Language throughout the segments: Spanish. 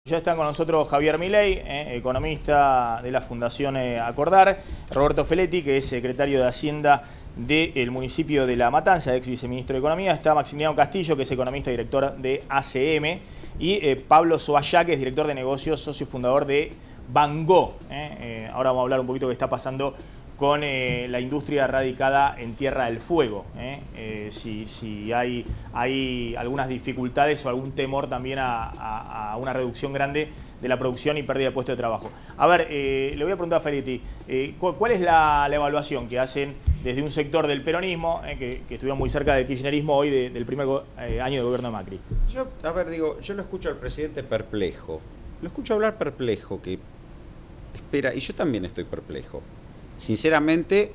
Ya están con nosotros Javier Milei, economista de la Fundación Acordar, Roberto Feletti, que es secretario de Hacienda del municipio de La Matanza, ex viceministro de Economía, está Maximiliano Castillo, que es economista y director de ACM, y Pablo Zoallá, que es director de negocios, socio fundador de Bangó. Ahora vamos a hablar un poquito de qué está pasando con la industria radicada en Tierra del Fuego. Si hay algunas dificultades o algún temor también a una reducción grande de la producción y pérdida de puestos de trabajo. A ver, le voy a preguntar a Feletti, ¿cuál es la evaluación que hacen desde un sector del peronismo, que estuvieron muy cerca del kirchnerismo hoy, del primer año de gobierno de Macri? Yo lo escucho al presidente perplejo. Lo escucho hablar perplejo, que espera, y yo también estoy perplejo. Sinceramente,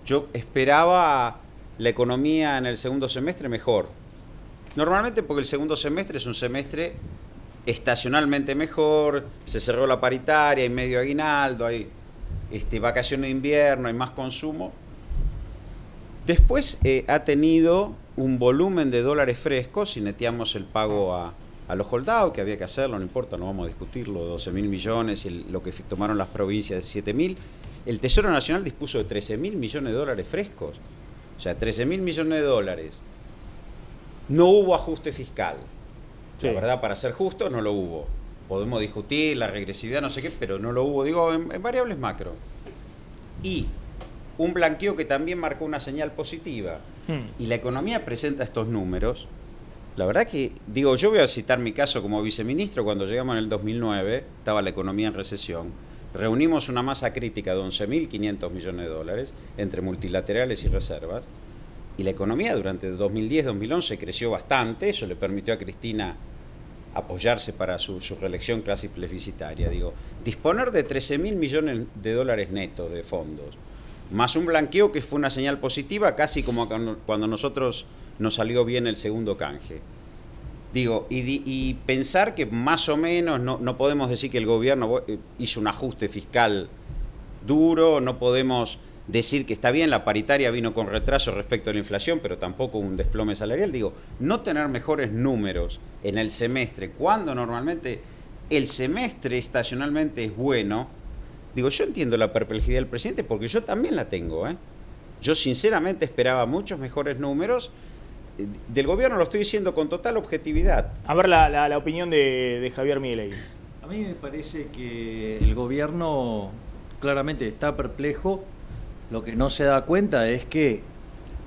yo esperaba la economía en el segundo semestre mejor. Normalmente porque el segundo semestre es un semestre estacionalmente mejor, se cerró la paritaria, hay medio aguinaldo, hay vacaciones de invierno, hay más consumo. Después ha tenido un volumen de dólares frescos, si neteamos el pago a los holdados, que había que hacerlo, no importa, no vamos a discutirlo, 12.000 millones y lo que tomaron las provincias de 7.000. El Tesoro Nacional dispuso de 13.000 millones de dólares frescos. O sea, 13.000 millones de dólares. No hubo ajuste fiscal. Sí. La verdad, para ser justo, no lo hubo. Podemos discutir la regresividad, no sé qué, pero no lo hubo, digo, en variables macro. Y un blanqueo que también marcó una señal positiva. Y la economía presenta estos números. La verdad que, digo, yo voy a citar mi caso como viceministro. Cuando llegamos en el 2009, estaba la economía en recesión. Reunimos una masa crítica de 11.500 millones de dólares entre multilaterales y reservas, y la economía durante 2010-2011 creció bastante. Eso le permitió a Cristina apoyarse para su reelección casi plebiscitaria. Digo, disponer de 13.000 millones de dólares netos de fondos, más un blanqueo que fue una señal positiva, casi como cuando nosotros nos salió bien el segundo canje. Digo, y pensar que más o menos no podemos decir que el gobierno hizo un ajuste fiscal duro, no podemos decir que está bien, la paritaria vino con retraso respecto a la inflación, pero tampoco un desplome salarial. Digo, no tener mejores números en el semestre, cuando normalmente el semestre estacionalmente es bueno. Digo, yo entiendo la perplejidad del presidente porque yo también la tengo. Yo sinceramente esperaba muchos mejores números. Del gobierno lo estoy diciendo con total objetividad. A ver la opinión de Javier Milei. A mí me parece que el gobierno claramente está perplejo. Lo que no se da cuenta es que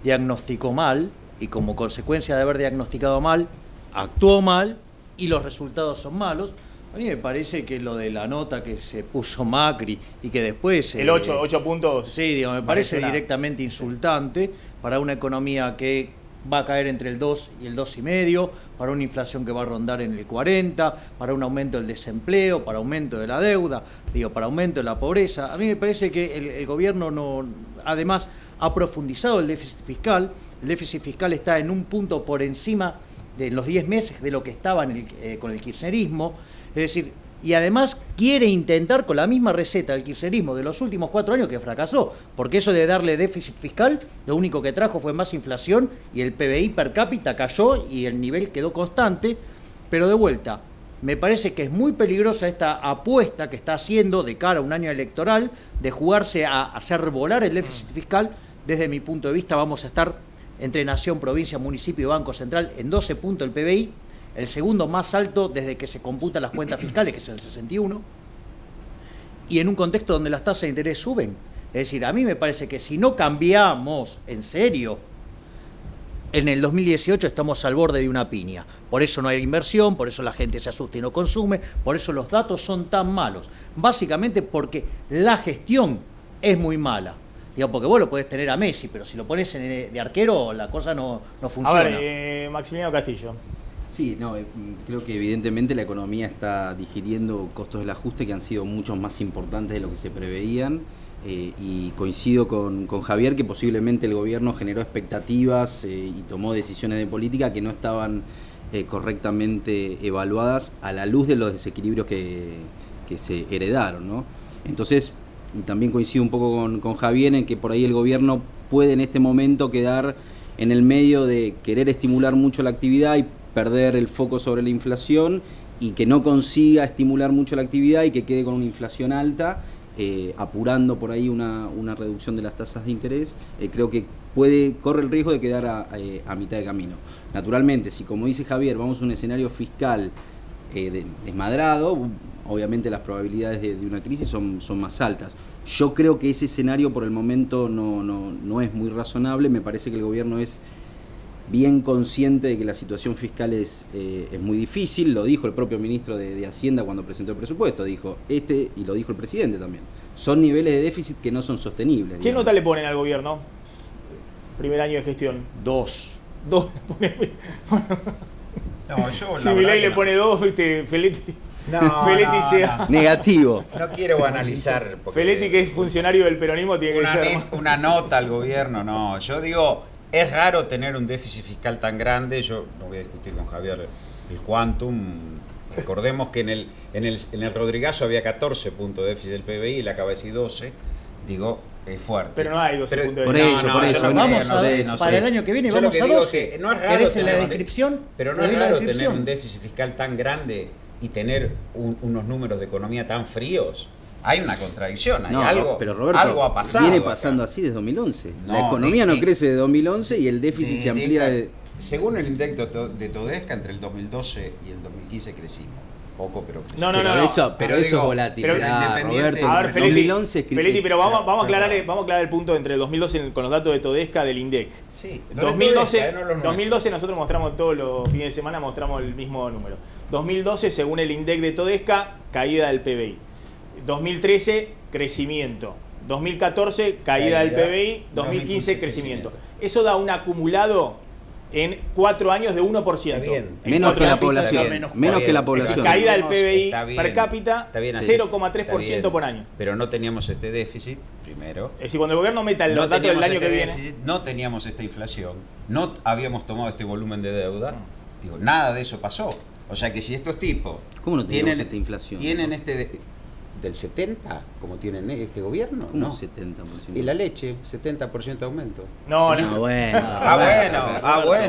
diagnosticó mal, y como consecuencia de haber diagnosticado mal, actuó mal y los resultados son malos. A mí me parece que lo de la nota que se puso Macri y que después... El 8 puntos. Sí, digo, me parece directamente insultante para una economía que va a caer entre el 2 y el 2,5, para una inflación que va a rondar en el 40, para un aumento del desempleo, para aumento de la deuda, para aumento de la pobreza. A mí me parece que el gobierno además ha profundizado el déficit fiscal. El déficit fiscal está en un punto por encima de los 10 meses de lo que estaba con el kirchnerismo. Es decir, y además quiere intentar con la misma receta del kirchnerismo de los últimos 4 años, que fracasó, porque eso de darle déficit fiscal, lo único que trajo fue más inflación y el PBI per cápita cayó y el nivel quedó constante. Pero de vuelta, me parece que es muy peligrosa esta apuesta que está haciendo de cara a un año electoral, de jugarse a hacer volar el déficit fiscal. Desde mi punto de vista vamos a estar entre nación, provincia, municipio y Banco Central en 12 puntos el PBI, el segundo más alto desde que se computan las cuentas fiscales, que es el 61, y en un contexto donde las tasas de interés suben. Es decir, a mí me parece que si no cambiamos en serio, en el 2018 estamos al borde de una piña. Por eso no hay inversión, por eso la gente se asusta y no consume, por eso los datos son tan malos. Básicamente porque la gestión es muy mala. Porque vos lo podés tener a Messi, pero si lo pones de arquero, la cosa no funciona. A ver, Maximiliano Castillo. Sí, creo que evidentemente la economía está digiriendo costos del ajuste que han sido mucho más importantes de lo que se preveían, y coincido con Javier que posiblemente el gobierno generó expectativas y tomó decisiones de política que no estaban correctamente evaluadas a la luz de los desequilibrios que se heredaron, ¿no? Entonces, y también coincido un poco con Javier en que por ahí el gobierno puede en este momento quedar en el medio de querer estimular mucho la actividad y perder el foco sobre la inflación y que no consiga estimular mucho la actividad y que quede con una inflación alta, apurando por ahí una reducción de las tasas de interés, creo que corre el riesgo de quedar a mitad de camino. Naturalmente, si como dice Javier, vamos a un escenario fiscal desmadrado, obviamente las probabilidades de una crisis son más altas. Yo creo que ese escenario por el momento no es muy razonable. Me parece que el gobierno es bien consciente de que la situación fiscal es muy difícil. Lo dijo el propio ministro de Hacienda cuando presentó el presupuesto, dijo y lo dijo el presidente también, son niveles de déficit que no son sostenibles. ¿Qué nota le ponen al gobierno? Primer año de gestión. 2. 2. No, yo Si Milei le pone 2, ¿viste? Feletti sea. Negativo. No quiero analizar. Feletti, que es funcionario del peronismo, tiene que ser. Una nota al gobierno, no. Yo digo, es raro tener un déficit fiscal tan grande. Yo no voy a discutir con Javier el quantum. Recordemos que en el Rodrigazo había 14 puntos de déficit del PBI y le acaba de decir 12. Digo, es fuerte. Pero no hay 12 puntos de por déficit. ello, por eso. Vamos a ver, no para sé. el año que viene Yo lo vamos que a digo 12. es que no es raro ¿Querés en la tener descripción? Pero no Te es doy la raro tener descripción. un déficit fiscal tan grande y tener unos números de economía tan fríos. Hay una contradicción, hay algo, pero Roberto, algo ha pasado. viene pasando así desde 2011. La No, economía no crece desde 2011 y el déficit se amplía Según el index de Todesca, entre el 2012 y el 2015 crecimos. Poco, pero crecimos. No, Pero eso Pero es digo, volatilidad, pero independiente- Roberto. A ver, En Feletti, 2011 es que- pero vamos a aclarar el punto entre el 2012 con los datos de Todesca del INDEC. Sí, 2012, no los nuestros. 2012 nosotros mostramos todos los fines de semana, mostramos el mismo número. 2012, según el INDEC de Todesca, caída del PBI. 2013, crecimiento. 2014, caída del PBI. 2015, crecimiento. Eso da un acumulado en 4 años de 1%. Está bien. En Menos 4 que la años. población. Menos que la población. Caída del PBI Está bien, per cápita, está bien así. 0,3% Está bien. por año. Pero no teníamos este déficit, primero. Es decir, cuando el gobierno meta los No datos del teníamos año este que viene. déficit, no teníamos esta inflación, no habíamos tomado este volumen de deuda. Digo, nada de eso pasó. O sea que si estos tipos ¿Cómo no teníamos esta inflación? tienen del 70, como tienen este gobierno, ¿Cómo ¿no? 70%? Y la leche, 70% de aumento. No, No, bueno. bueno.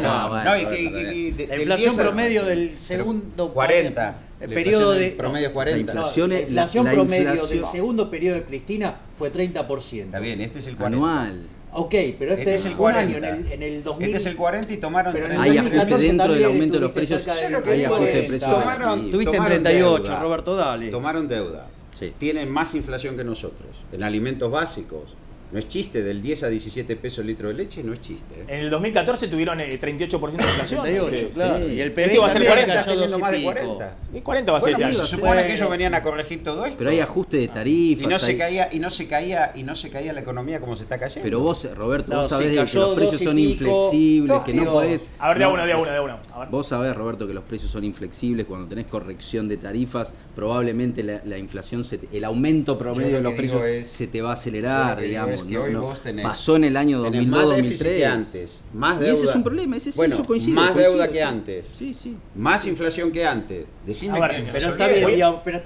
No, La inflación promedio del segundo 40. periodo de promedio 40. La inflación la es- inflación la promedio inflación- del segundo periodo de Cristina fue 30%. Está bien, este es el 40. Anual. Ok, pero este es el un 40. año, en el 2000. Este es el 40 y tomaron Pero en 30. el Hay 2014 ajuste dentro del también aumento de los estuviste precios. cerca Yo del lo que Hay digo ajuste de es, precios. Tuviste en tomaron 38, deuda. Roberto, dale. Tomaron deuda. Sí. Tienen más inflación que nosotros. En alimentos básicos. No es chiste, del 10 a 17 pesos el litro de leche, no es chiste. En el 2014 tuvieron 38% de inflación. 38, Sí, claro. sí. Y el Este PBI va a ser también 40. Estás cayó teniendo 2 más y de pico. 40. Y 40 va a ser Bueno, este se año. supone Bueno. que ellos venían a corregir todo esto. Pero hay ajuste de tarifas. Y no se hay- caía la economía como se está cayendo. Pero vos, Roberto, No, vos sí, sabés que cayó los precios 2 y son pico. inflexibles, que no Digo, podés... A ver, de no, uno. A ver. Vos sabés, Roberto, que los precios son inflexibles. Cuando tenés corrección de tarifas, probablemente la inflación, el aumento promedio Yo de lo los que digo precios es- se te va a yo acelerar, lo que digo digamos. es que hoy vos pasó en el año tenés 2002, más déficit 2003. que antes, más Y deuda. ese es un problema, ese sí, Bueno, yo coincido. más coincido, deuda que sí. antes. Sí, sí. Más inflación que antes. Decime A ver, que Pero se está, olvidaron.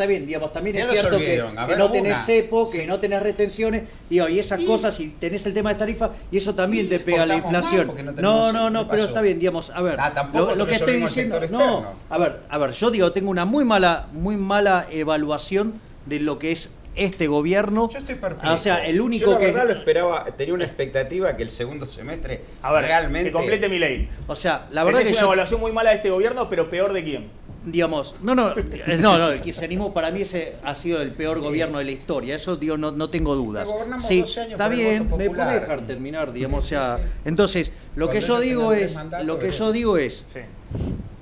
bien, digamos, también ¿Qué es nos cierto que olvidaron? A ver, no tenés una. cepo, que Sí. no tenés retenciones, digo, y esas cosas, y tenés el tema de tarifa, y eso también Y te pega la exportamos más inflación. porque no tenemos cepo, ¿qué Pero pasó? está bien, digamos, a ver, Tampoco lo que estoy resolvimos el diciendo, sector no, externo. a ver, yo digo, tengo una muy mala evaluación de lo que es este gobierno. Yo estoy perplejo. O sea, el único Yo la que verdad lo esperaba, tenía una expectativa que el segundo semestre A ver, realmente que complete mi ley. o sea, la verdad Tenés que una yo, evaluación muy mala de este gobierno, pero peor de quién. digamos, el kirchnerismo para mí ese ha sido el peor gobierno de la historia, eso digo, no tengo dudas. Pero gobernamos Sí, 12 años está por el bien, voto me popular. puede dejar terminar, digamos, Sí, o sea, sí. entonces, lo Cuando que yo ellos digo tengan es, 3 mandatos, lo que es- yo digo es, Sí.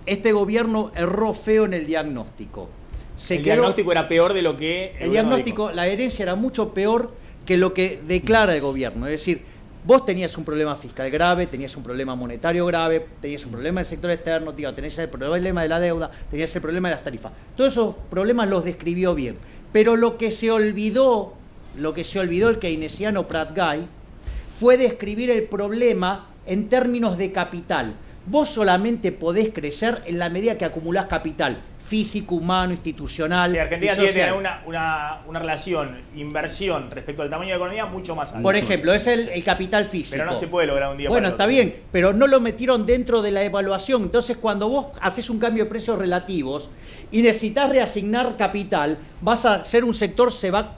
este gobierno erró feo en el diagnóstico. El diagnóstico era peor de lo que El diagnóstico, la herencia era mucho peor que lo que declara el gobierno. Es decir, vos tenías un problema fiscal grave, tenías un problema monetario grave, tenías un problema del sector externo, tenías el problema de la deuda, tenías el problema de las tarifas. Todos esos problemas los describió bien. Pero lo que se olvidó el keynesiano Pratt Guy, fue describir el problema en términos de capital. Vos solamente podés crecer en la medida que acumulás capital. físico, humano, institucional. Si Argentina y tiene social. una relación inversión respecto al tamaño de la economía mucho más alta. Por ejemplo, es el capital físico. Pero no se puede lograr un día Bueno, para está otro. bien, pero no lo metieron dentro de la evaluación. Entonces, cuando vos haces un cambio de precios relativos y necesitas reasignar capital, vas a ser un sector se va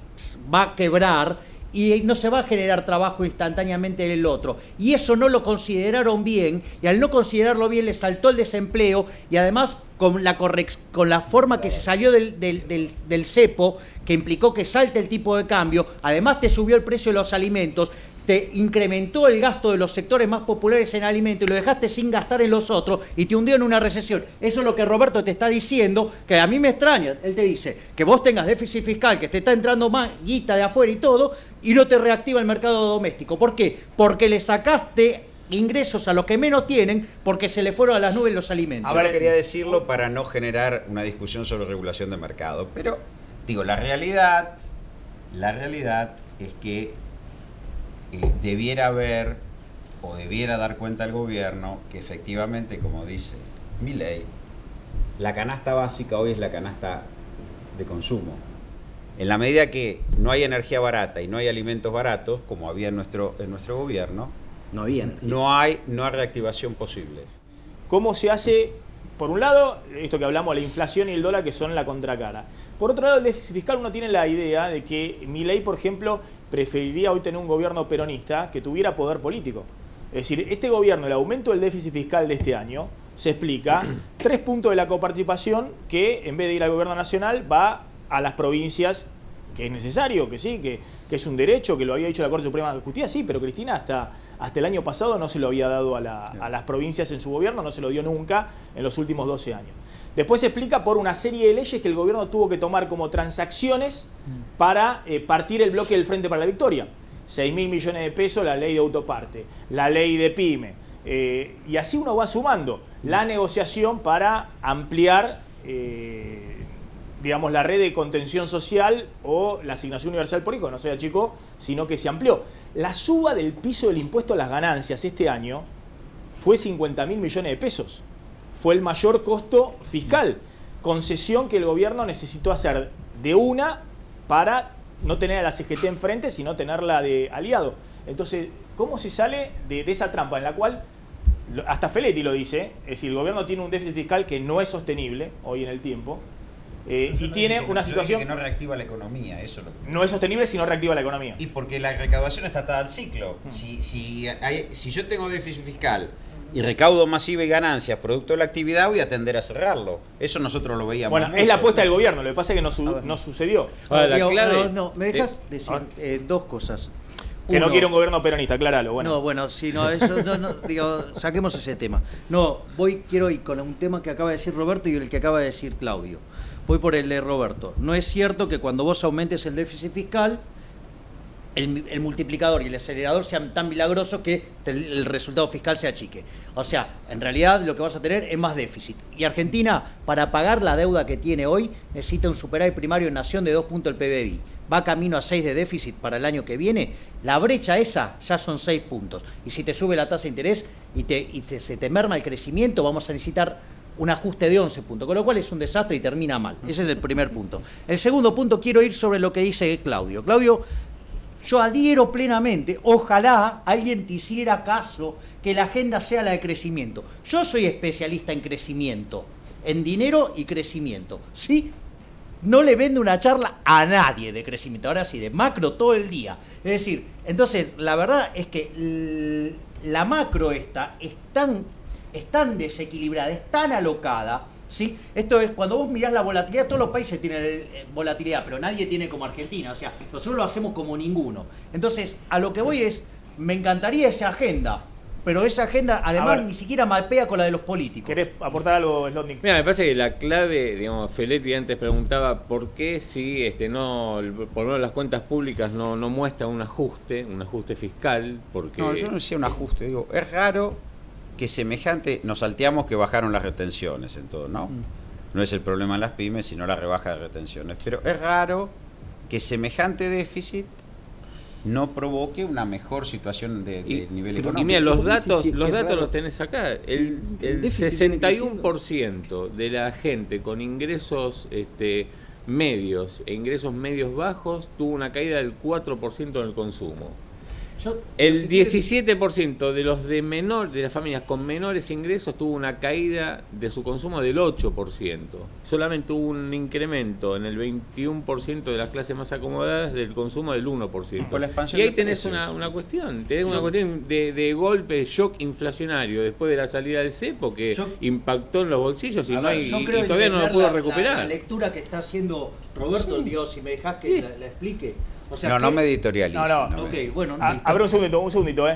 a quebrar y no se va a generar trabajo instantáneamente en el otro. Y eso no lo consideraron bien, y al no considerarlo bien le saltó el desempleo, y además con la forma que se salió del cepo, que implicó que salte el tipo de cambio, además te subió el precio de los alimentos, te incrementó el gasto de los sectores más populares en alimentos y lo dejaste sin gastar en los otros y te hundió en una recesión. Eso es lo que Roberto te está diciendo, que a mí me extraña. Él te dice que vos tengas déficit fiscal, que te está entrando más guita de afuera y todo, y no te reactiva el mercado doméstico. ¿Por qué? Porque le sacaste ingresos a los que menos tienen porque se le fueron a las nubes los alimentos. Yo quería decirlo para no generar una discusión sobre regulación de mercado, pero digo, la realidad es que debiera haber o debiera dar cuenta el gobierno que efectivamente, como dice Milei, la canasta básica hoy es la canasta de consumo. En la medida que no hay energía barata y no hay alimentos baratos, como había en nuestro gobierno, No había energía. no hay reactivación posible. ¿Cómo se hace? Por un lado, esto que hablamos, la inflación y el dólar, que son la contracara. Por otro lado, el déficit fiscal, uno tiene la idea de que Milei, por ejemplo, preferiría hoy tener un gobierno peronista que tuviera poder político. Es decir, este gobierno, el aumento del déficit fiscal de este año, se explica 3 puntos de la coparticipación que, en vez de ir al gobierno nacional, va a las provincias, que es necesario, que sí, que es un derecho, que lo había dicho la Corte Suprema de Justicia, sí, pero Cristina hasta el año pasado no se lo había dado a las provincias en su gobierno, no se lo dio nunca en los últimos 12 años. Después se explica por una serie de leyes que el gobierno tuvo que tomar como transacciones para partir el bloque del Frente para la Victoria. 6.000 millones de pesos la ley de autoparte, la ley de PYME, y así uno va sumando la negociación para ampliar digamos, la red de contención social o la asignación universal por hijo, no se achicó, sino que se amplió. La suba del piso del impuesto a las ganancias este año fue 50.000 millones de pesos. Fue el mayor costo fiscal. Concesión que el gobierno necesitó hacer de una para no tener a la CGT enfrente, sino tenerla de aliado. Entonces, ¿cómo se sale de esa trampa en la cual, hasta Feletti lo dice, es decir, el gobierno tiene un déficit fiscal que no es sostenible hoy en el tiempo, y tiene una situación que no reactiva la economía, eso es lo que... no es sostenible si no reactiva la economía. Y porque la recaudación está atada al ciclo. Si yo tengo déficit fiscal y recaudo masiva y ganancias producto de la actividad, voy a tender a cerrarlo. Eso nosotros lo veíamos. Bueno, mucho. es la apuesta del gobierno, lo que pasa es que no sucedió. Ahora, la Digo, clave ¿me dejas decir dos cosas? Que no Uno, quiere un gobierno peronista, acláralo. Bueno. No, bueno, sí, no, eso, digo, saquemos ese tema. No, quiero ir con un tema que acaba de decir Roberto y el que acaba de decir Claudio. Voy por el de Roberto. No es cierto que cuando vos aumentes el déficit fiscal, el multiplicador y el acelerador sean tan milagrosos que el resultado fiscal se achique. O sea, en realidad lo que vas a tener es más déficit. Y Argentina, para pagar la deuda que tiene hoy, necesita un superávit primario en nación de 2 puntos del PBI. Va camino a 6 de déficit para el año que viene. La brecha esa ya son 6 puntos. Y si te sube la tasa de interés y se te merma el crecimiento, vamos a necesitar un ajuste de 11 puntos, con lo cual es un desastre y termina mal. Ese es el primer punto. El segundo punto, quiero ir sobre lo que dice Claudio. Claudio, yo adhiero plenamente, ojalá alguien te hiciera caso que la agenda sea la de crecimiento. Yo soy especialista en crecimiento, en dinero y crecimiento, ¿sí? No le vendo una charla a nadie de crecimiento, ahora sí, de macro todo el día. Es decir, entonces, la verdad es que la macro esta es tan desequilibrada, es tan alocada, ¿sí? Esto es, cuando vos mirás la volatilidad, todos los países tienen volatilidad, pero nadie tiene como Argentina, o sea, nosotros lo hacemos como ninguno. Entonces, a lo que voy es, me encantaría esa agenda, pero esa agenda además ni siquiera mapea con la de los políticos. ¿Querés aportar algo, Slotnick? Mira, me parece que la clave, digamos, Feletti antes preguntaba por qué si por lo menos las cuentas públicas no muestran un ajuste fiscal, porque... No, yo no decía un ajuste, digo, es raro que semejante, nos salteamos que bajaron las retenciones en todo, ¿no? No es el problema en las pymes, sino la rebaja de retenciones, pero es raro que semejante déficit no provoque una mejor situación de nivel Y económico. mira, los datos Sí, es raro. los tenés acá. El déficit tiene que 61% de la gente con ingresos medios e ingresos medios bajos tuvo una caída del 4% en el consumo. El 17% de los de las familias con menores ingresos tuvo una caída de su consumo del 8%. Solamente hubo un incremento en el 21% de las clases más acomodadas del consumo del 1%. Con la expansión Y ahí de tenés precios. una cuestión, de golpe, shock inflacionario después de la salida del cepo que impactó en los bolsillos y, A ver, yo y creo todavía no lo entender pudo la recuperar. lectura que está haciendo Roberto, digo, si me dejás que la explique. O sea, No que- me editorialice. No. Ok, bueno, listo. A ver, un segundito.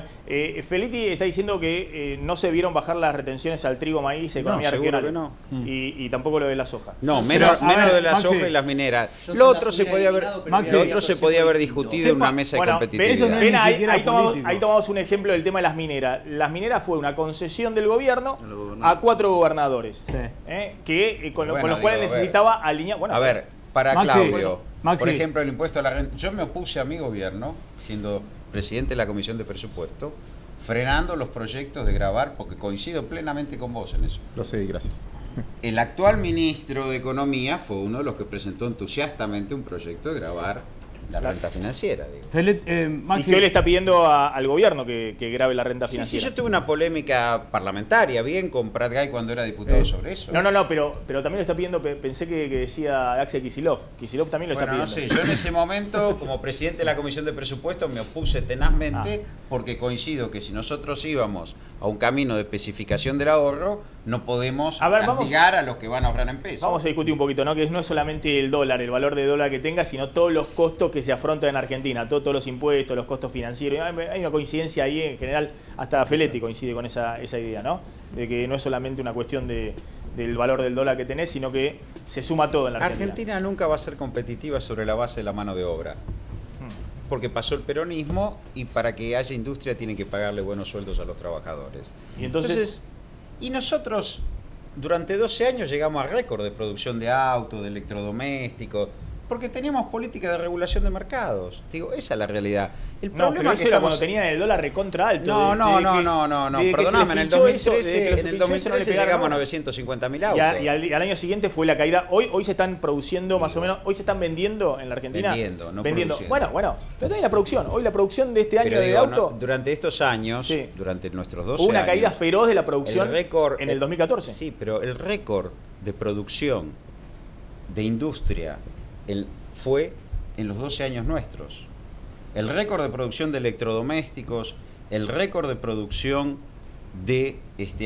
Feletti está diciendo que no se vieron bajar las retenciones al trigo, maíz, economía seguro regional. que no. Y tampoco lo de la soja. No, Yo menos, sé, a menos ver, de la Maxi, soja y las mineras. yo Lo se otro las se hubiera podía haber, eliminado, pero Maxi, lo hubiera otro se habido podía haber distinto. discutido en una mesa de Bueno, competitividad. eso no es ven, ni ahí, siquiera ahí tomamos, político. ahí tomamos un ejemplo del tema de las mineras. Las mineras fue una concesión del gobierno A los gobernadores. a 4 gobernadores, Sí. con Bueno, los cuales digo, a ver. necesitaba alinear. Bueno, A ver, para Maxi, Claudio, Maxi. por ejemplo, el impuesto a la renta. Yo me opuse a mi gobierno, siendo presidente de la Comisión de Presupuesto, frenando los proyectos de gravar, porque coincido plenamente con vos en eso. Lo sé, gracias. El actual ministro de Economía fue uno de los que presentó entusiastamente un proyecto de grabar la renta financiera. Digo. Felet- y Maxi, que hoy le está pidiendo al gobierno que grabe la renta Sí, financiera. yo tuve una polémica parlamentaria, bien, con Prat Gay cuando era diputado sobre eso. No, pero también lo está pidiendo, pensé que decía Axel Kicillof. Kicillof también lo está Bueno, no pidiendo. sé, yo en ese momento, como presidente de la Comisión de Presupuestos, me opuse tenazmente porque coincido que si nosotros íbamos a un camino de especificación del ahorro, no podemos A ver, vamos- castigar a los que van a ahorrar en pesos. Vamos a discutir un poquito, ¿no? Que no es solamente el dólar, el valor de dólar que tenga, sino todos los costos que se afrontan en Argentina, todos los impuestos, los costos financieros. Hay una coincidencia ahí, en general, hasta Feletti coincide con esa idea, ¿no? De que no es solamente una cuestión del valor del dólar que tenés, sino que se suma todo en la Argentina. Argentina nunca va a ser competitiva sobre la base de la mano de obra. Porque pasó el peronismo y para que haya industria tienen que pagarle buenos sueldos a los trabajadores. Y entonces Y nosotros durante 12 años llegamos al récord de producción de autos, de electrodomésticos, porque teníamos política de regulación de mercados. Digo, esa es la realidad. El No, problema pero es eso que era estamos... cuando tenían el dólar recontra alto. No, desde que se perdóname, en les el pinchó eso, 2013, desde que en se el pinchó eso no le 2013 pegaron llegamos a nada. 950.000 autos. Y al año siguiente fue la caída. Hoy se están produciendo más o menos, hoy se están vendiendo en la Argentina. Vendiendo, no produciendo. Bueno, pero también la producción. Hoy la producción de este año Pero de digo, auto, no, durante estos años, Sí. durante nuestros 12 hubo una años, caída feroz de la producción el récord en el 2014. Sí, pero el récord de producción de industria fue en los 12 años nuestros. El récord de producción de electrodomésticos, el récord de producción de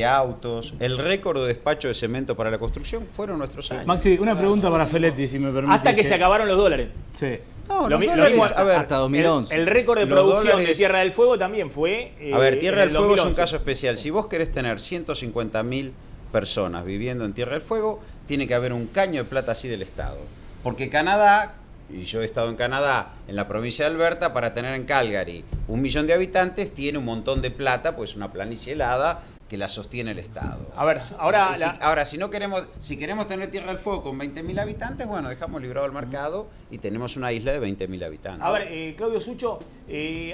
autos, el récord de despacho de cemento para la construcción fueron nuestros años. Maxi, una pregunta para Feletti, si me permite. Hasta que se acabaron los dólares. Sí. No, Lo los mi- lo dólares, mismo- a ver, hasta 2011. El récord de Los producción de dólares- Tierra del Fuego también fue. a ver, Tierra en del el Fuego es un 2011. caso especial. Si vos querés tener 150.000 personas viviendo en Tierra del Fuego, tiene que haber un caño de plata así del Estado. Porque Canadá, y yo he estado en Canadá, en la provincia de Alberta, para tener en Calgary 1 millón de habitantes, tiene un montón de plata, pues una planicie helada que la sostiene el Estado. A ver, ahora. Ahora, si queremos tener Tierra del Fuego con 20.000 habitantes, bueno, dejamos librado el mercado y tenemos una isla de 20.000 habitantes. A ver, Claudio Sucho,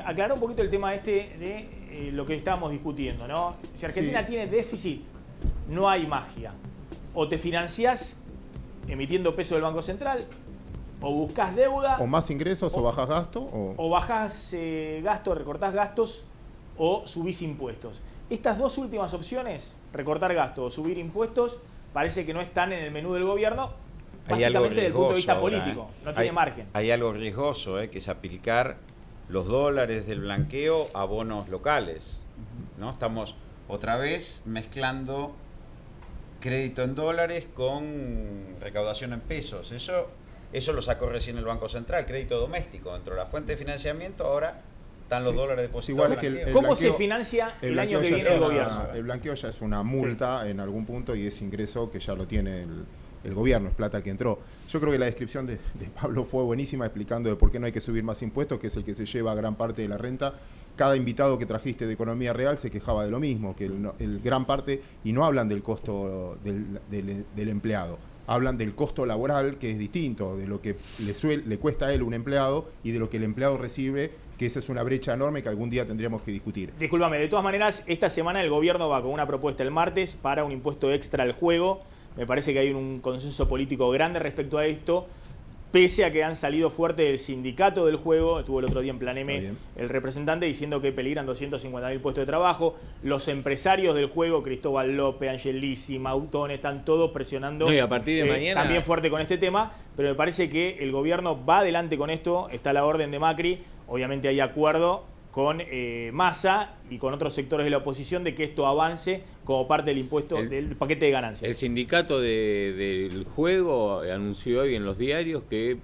aclará un poquito el tema de lo que estábamos discutiendo, ¿no? Si Argentina Sí. tiene déficit, no hay magia. O te financiás emitiendo peso del Banco Central, o buscás deuda, O más ingresos o bajas gasto. o bajás gastos, recortás gastos, o subís impuestos. Estas dos últimas opciones, recortar gastos o subir impuestos, parece que no están en el menú del gobierno, Hay algo básicamente desde el punto de vista riesgoso ahora, político. No tiene Hay- margen. Hay algo riesgoso, que es aplicar los dólares del blanqueo a bonos locales. ¿No? Estamos otra vez mezclando crédito en dólares con recaudación en pesos. Eso lo sacó recién el Banco Central, crédito doméstico. Dentro de la fuente de financiamiento ahora están los dólares depositados. igual en que el blanqueo. ¿Cómo blanqueo- se financia el año blanqueo que ya viene es el una- gobierno? El blanqueo ya es una multa en algún punto y es ingreso que ya lo tiene el gobierno, es plata que entró. Yo creo que la descripción de Pablo fue buenísima explicando de por qué no hay que subir más impuestos, que es el que se lleva gran parte de la renta. Cada invitado que trajiste de Economía Real se quejaba de lo mismo, que el gran parte, y no hablan del costo del empleado, hablan del costo laboral, que es distinto de lo que le cuesta a él un empleado y de lo que el empleado recibe, que esa es una brecha enorme que algún día tendríamos que discutir. Discúlpame, de todas maneras, esta semana el gobierno va con una propuesta el martes para un impuesto extra al juego. Me parece que hay un consenso político grande respecto a esto, pese a que han salido fuerte del sindicato del juego. Estuvo el otro día en Plan M el representante diciendo que peligran 250.000 puestos de trabajo. Los empresarios del juego, Cristóbal López, Angelici, Mautón, están todos presionando y a partir de mañana también fuerte con este tema, pero me parece que el gobierno va adelante con esto. Está la orden de Macri, obviamente hay acuerdo con Massa y con otros sectores de la oposición de que esto avance como parte del impuesto, del paquete de ganancias. El sindicato del juego anunció hoy en los diarios que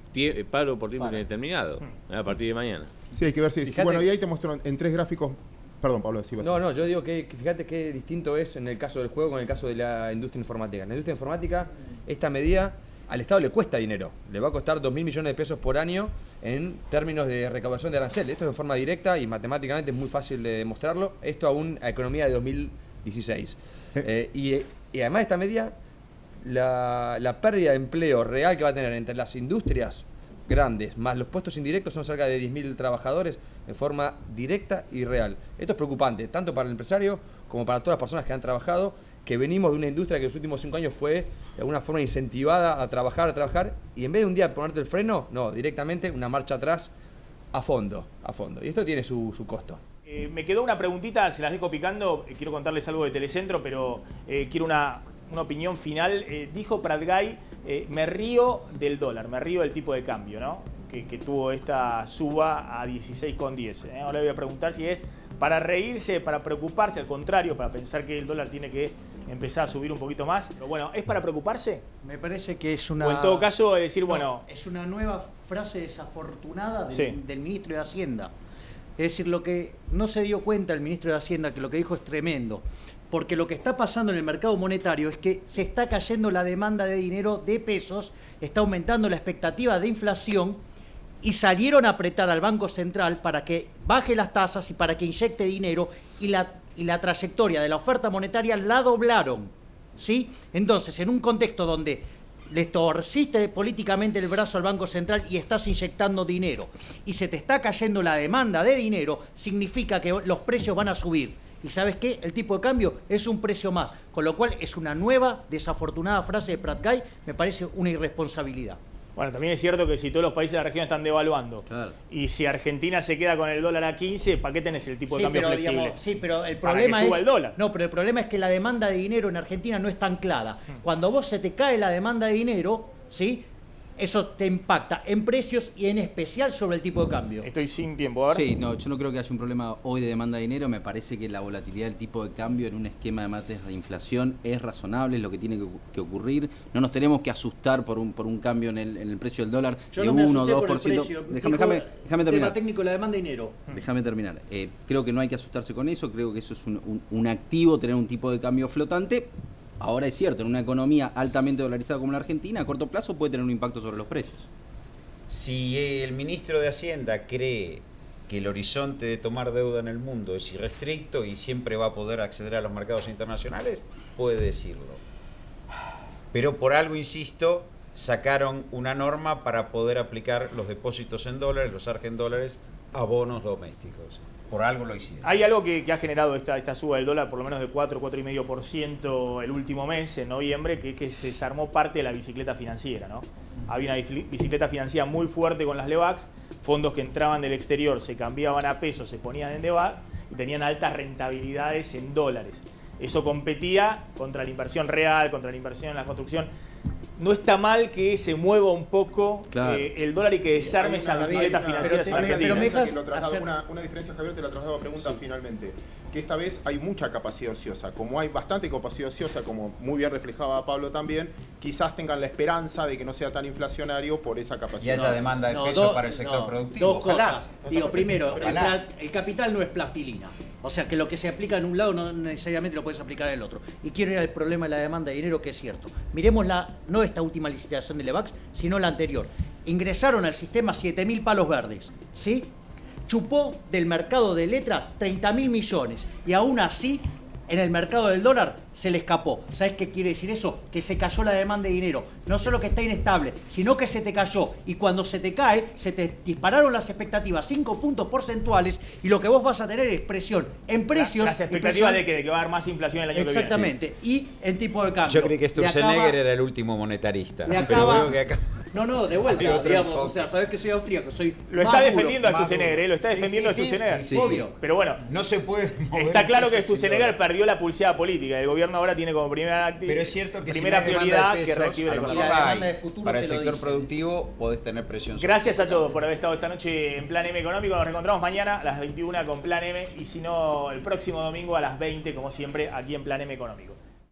paro por tiempo indeterminado a partir de mañana. Sí, hay que ver si... Bueno, y ahí te muestro en 3 gráficos... Perdón, Pablo, sí vas a... No, yo digo que fíjate qué distinto es en el caso del juego con el caso de la industria informática. En la industria informática, esta medida al Estado le cuesta dinero. Le va a costar 2.000 millones de pesos por año en términos de recaudación de arancel. Esto es en forma directa y matemáticamente es muy fácil de demostrarlo. Esto aún a economía de 2016. Y además esta medida, la pérdida de empleo real que va a tener entre las industrias grandes más los puestos indirectos son cerca de 10.000 trabajadores en forma directa y real. Esto es preocupante, tanto para el empresario como para todas las personas que han trabajado, que venimos de una industria que en los últimos 5 años fue de alguna forma incentivada a trabajar, y en vez de un día ponerte el freno, no, directamente una marcha atrás a fondo. Y esto tiene su costo. Me quedó una preguntita, se las dejo picando, quiero contarles algo de Telecentro, pero quiero una opinión final. Dijo Pratgay, me río del dólar, me río del tipo de cambio, ¿no? Que tuvo esta suba a 16,10. Ahora le voy a preguntar si es para reírse, para preocuparse, al contrario, para pensar que el dólar tiene que empezar a subir un poquito más. Pero bueno, ¿es para preocuparse? Me parece que es una... O en todo caso, es decir, bueno... Es una nueva frase desafortunada Sí. del ministro de Hacienda. Es decir, lo que no se dio cuenta el ministro de Hacienda, que lo que dijo es tremendo. Porque lo que está pasando en el mercado monetario es que se está cayendo la demanda de dinero de pesos, está aumentando la expectativa de inflación y salieron a apretar al Banco Central para que baje las tasas y para que inyecte dinero y la trayectoria de la oferta monetaria la doblaron, ¿sí? Entonces, en un contexto donde le torciste políticamente el brazo al Banco Central y estás inyectando dinero y se te está cayendo la demanda de dinero, significa que los precios van a subir. ¿Y sabes qué? El tipo de cambio es un precio más. Con lo cual es una nueva, desafortunada frase de Pratgay, me parece una irresponsabilidad. Bueno, también es cierto que si todos los países de la región están devaluando, Claro. y si Argentina se queda con el dólar a 15, ¿para qué tenés el tipo de cambio flexible? Digamos, sí, pero el Para problema que suba es... el dólar. No, pero el problema es que la demanda de dinero en Argentina no está anclada. Cuando vos se te cae la demanda de dinero, ¿sí? Eso te impacta en precios y en especial sobre el tipo de cambio. Estoy sin tiempo, a ver. Sí, no, yo no creo que haya un problema hoy de demanda de dinero. Me parece que la volatilidad del tipo de cambio en un esquema de mates de inflación es razonable, es lo que tiene que ocurrir. No nos tenemos que asustar por un cambio en el precio del dólar Yo de no me 1 o asusté por el 2%. precio. Déjame Tema terminar. técnico, la demanda de dinero. Déjame terminar. Creo que no hay que asustarse con eso. Creo que eso es un activo, tener un tipo de cambio flotante. Ahora es cierto, en una economía altamente dolarizada como la Argentina, a corto plazo puede tener un impacto sobre los precios. Si el ministro de Hacienda cree que el horizonte de tomar deuda en el mundo es irrestricto y siempre va a poder acceder a los mercados internacionales, puede decirlo. Pero por algo, insisto, sacaron una norma para poder aplicar los depósitos en dólares, los argendólares, a bonos domésticos. Por algo lo hicieron. Hay algo que ha generado esta suba del dólar, por lo menos de 4,5% el último mes, en noviembre, que es que se desarmó parte de la bicicleta financiera, ¿no? Había una bicicleta financiera muy fuerte con las LEVAX, fondos que entraban del exterior, se cambiaban a pesos, se ponían en DEVAC y tenían altas rentabilidades en dólares. Eso competía contra la inversión real, contra la inversión en la construcción. No está mal que se mueva un poco el dólar y que desarme esa bicicleta financiera en Argentina. Una diferencia, Javier, te la traslado a pregunta finalmente. Que esta vez hay mucha capacidad ociosa. Como hay bastante capacidad ociosa, como muy bien reflejaba Pablo también, quizás tengan la esperanza de que no sea tan inflacionario por esa Y capacidad. haya demanda de peso para el sector productivo. Dos Ojalá. cosas. Digo, primero, Ojalá. el capital no es plastilina. O sea, que lo que se aplica en un lado no necesariamente lo puedes aplicar en el otro. Y quiero ir al problema de la demanda de dinero, que es cierto. Miremos no esta última licitación de LEVAX, sino la anterior. Ingresaron al sistema 7.000 palos verdes, ¿sí? Chupó del mercado de letras 30.000 millones. Y aún así, en el mercado del dólar se le escapó. ¿Sabes qué quiere decir eso? Que se cayó la demanda de dinero. No solo que está inestable, sino que se te cayó. Y cuando se te cae, se te dispararon las expectativas 5 puntos porcentuales y lo que vos vas a tener es presión en precios. Las expectativas de que va a haber más inflación el año que viene. Exactamente. Y en tipo de cambio. Yo creí que Sturzenegger era el último monetarista. Pero veo que acá... No, de vuelta, Hay otro digamos, enfoque. o sea, sabés que soy austríaco, soy Lo más está duro. defendiendo a Sturzenegger, lo está Sí, defendiendo a sí, Sturzenegger. sí. Obvio. Pero bueno, No se puede mover está claro que pesos sin Sturzenegger dólar. perdió la pulseada política. El gobierno ahora tiene como primera Pero es cierto que primera si no hay prioridad demanda de que pesos, reactive la a lo economía. mejor La hay. demanda de futuro Para el te lo sector dice. productivo podés tener presión sobre Gracias el a todos mercado. por haber estado esta noche en Plan M Económico. Nos reencontramos mañana a las 21 con Plan M y si no, el próximo domingo a las 20, como siempre, aquí en Plan M Económico.